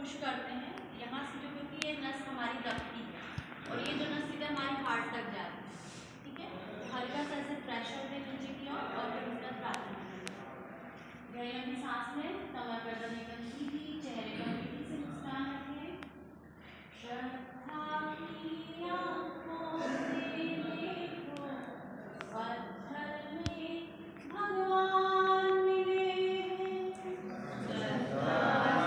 Push करते हैं यहाँ से, जो क्योंकि ये नस हमारी दबती है और ये जो नस सीधा हमारी हार्ट तक जाती है, ठीक है। हल्का सा ऐसे प्रेशर दे नीचे की ओर और फिर उसका प्रार्थना करें। गहरी लंबी सांस लें, कमर गर्दन एकदम सीधी, चेहरे पर मीठी से मुस्कान रखें। श्रद्धा की आंखों से देखो, पत्थर में भगवान मिले हैं। श्रद्धा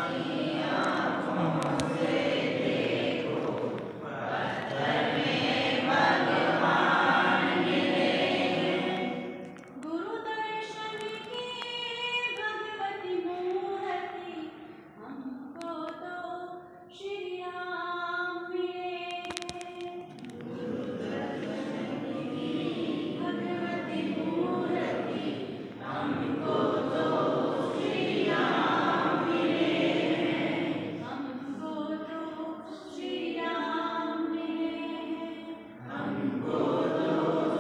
की आंखों से देखो, पत्थर में भगवान मिले हैं। गुरु दर्शन की भगवती मूर्ति, हमको तो श्री राम मिले हैं। गुरु दर्शन की भगवती मूर्ति, हमको तो श्री राम मिले हैं। हमको तो श्री राम मिले हैं। हमको तो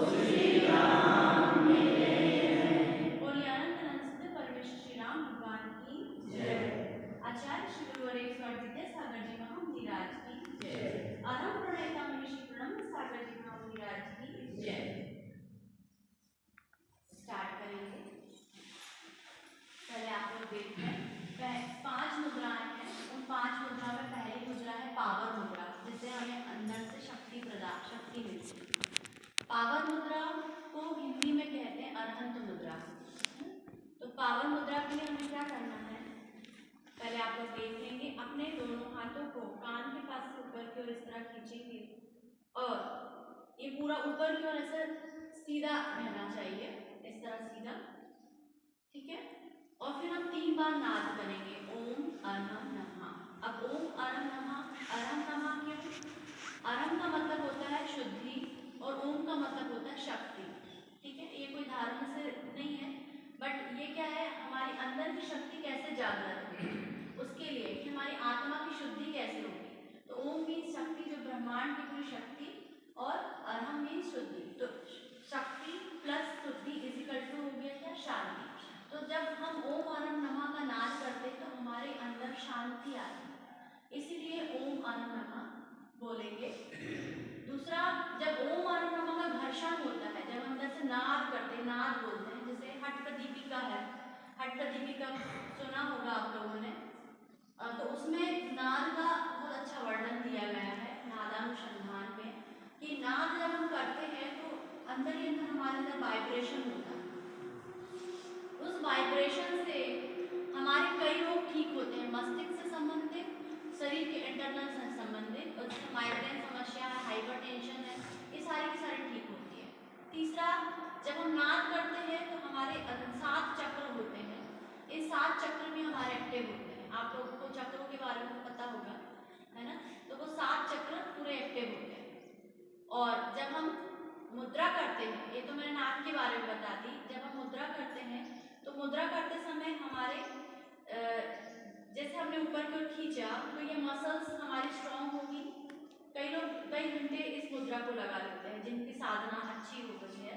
श्री राम मिले हैं। बोलिए अनंत अनंत परमेश्वर श्री राम भगवान की जय। आचार्य श्री गुरुवरेय स्वर्गीय सागर जी महामुनिराज की जय। अरम प्रणेता मुनि श्री प्रणम सागर जी महामुनिराज की जय। स्टार्ट करेंगे। पहले आप लोग देखते हैं 5 मुद्राएं हैं। उन 5 मुद्रा में पहली मुद्रा है पावर मुद्रा, जिससे हमें अंदर से शक्ति मिलती है। पावर मुद्रा को हिंदी में कहते हैं अरहंत मुद्रा। तो पावर मुद्रा के लिए हमें क्या करना है, पहले आप लोग देख लेंगे। अपने दोनों हाथों को कान के पास से ऊपर की ओर इस तरह खींचेंगे और ये पूरा ऊपर की ओर ऐसा सीधा रहना चाहिए, इस तरह सीधा, ठीक है। और फिर हम 3 बार नाद करेंगे, ओम अरहम नमः। अब ओम अरहम नमः, अरहम नमः क्यों? अरहम का मतलब होता है शुद्धि और ओम का मतलब होता है शक्ति, ठीक है। ये कोई धारणा से नहीं है, बट ये क्या है, हमारी अंदर की शक्ति कैसे जागृत होगी, उसके लिए कि हमारी आत्मा की शुद्धि कैसे होगी। तो ओम मीन्स शक्ति, जो ब्रह्मांड की पूरी शक्ति, और अरहम मीन्स शुद्धि। तो शक्ति प्लस शुद्धि इजिकल टू हो गया क्या, शांति। तो जब हम ओम अरहम नमः का नाद करते हैं तो हमारे अंदर शांति आती है, इसीलिए ओम अरहम नमः बोलेंगे। दूसरा, जब ओम अरहम नमः का घर्षण होता है, जब हम जैसे नाद करते हैं, नाद बोलते हैं, जैसे हठ प्रदीपिका है, हठ प्रदीपिका सुना होगा आप लोगों ने, तो उसमें नाद का बहुत अच्छा वर्णन दिया गया है नादानुसंधान में, कि नाद जब हम करते हैं तो अंदर ही अंदर हमारे अंदर वाइब्रेशन होता है। उस वाइब्रेशन से हमारे कई रोग ठीक होते हैं, मस्तिष्क से संबंधित, शरीर के इंटरनल से संबंधित, और जैसे माइग्रेन समस्या है, हाइपरटेंशन है, ये सारी की सारी ठीक होती है। तीसरा, जब हम नाद करते हैं तो हमारे 7 चक्र होते हैं, इन 7 चक्र भी हमारे एक्टिव होते हैं। आप लोगों को चक्रों के बारे में पता होगा, है ना। तो वो 7 चक्र पूरे एक्टिव होते हैं। और जब हम मुद्रा करते हैं, ये तो मैंने नाद के बारे में बता दी, जब हम मुद्रा करते हैं तो मुद्रा करते समय हमारे जैसे हमने ऊपर की ओर खींचा तो ये मसल्स हमारी स्ट्रांग होगी। कई लोग कई घंटे इस मुद्रा को लगा लेते हैं, जिनकी साधना अच्छी हो गई है।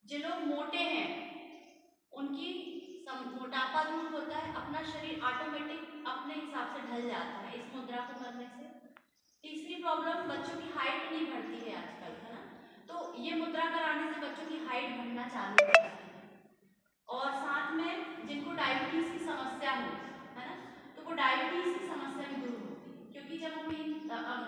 जो लोग मोटे हैं उनकी मोटापा दूर होता है, अपना शरीर ऑटोमेटिक अपने हिसाब से ढल जाता है इस मुद्रा को करने से। तीसरी प्रॉब्लम, बच्चों की हाइट नहीं बढ़ती है आजकल, है ना। तो ये मुद्रा कराने से बच्चों की हाइट बढ़ना चालू हो जाती है। और साथ में जिनको डायबिटीज की समस्या हो, है ना, तो वो डायबिटीज की समस्या भी दूर होती है, क्योंकि जब हम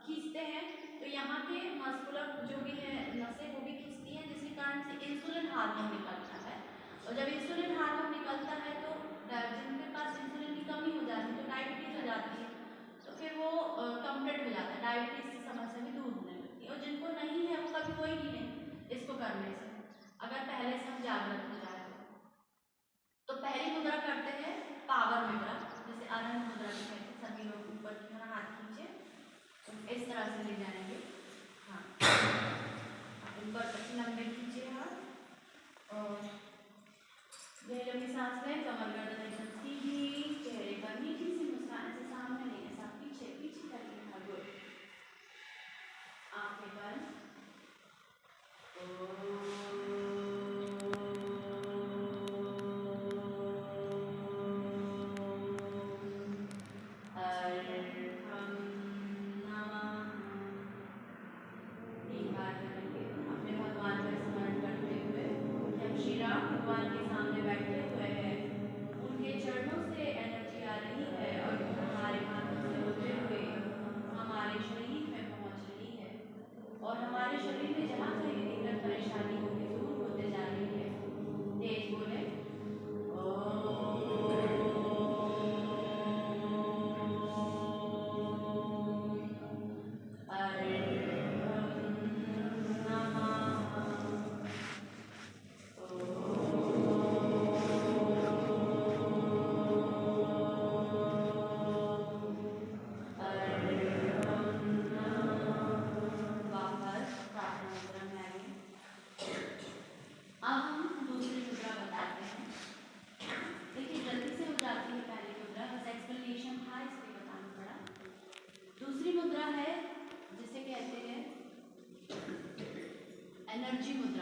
खींचते हैं तो यहाँ के मस्कुलर जो भी है नसें वो भी खींचती हैं, जिसके कारण से इंसुलिन हार्मोन निकलता है। और जब इंसुलिन हार्मोन निकलता है तो जिनके पास इंसुलिन की कमी हो जाती है तो डायबिटीज हो जाती है, तो फिर वो कंप्लीट हो जाता है, डायबिटीज की समस्या भी दूर होने लगती है। और जिनको नहीं है वो कभी होएगी नहीं इसको करने से, अगर पहले से हम जागृत हो जाए। तो पहली मुद्रा करते हैं पावर मुद्रा, जैसे अरहंत मुद्रा भी कहते हैं। सभी लोग ऊपर की तरह हाथ खींचे, तो इस तरह से ले जाएंगे। हाँ, ऊपर तक लंबे खींचे हाथ और गहरी लंबी सांस लें, कमर गर्दन एकदम सीधी, चेहरे एनर्जी मुद्रा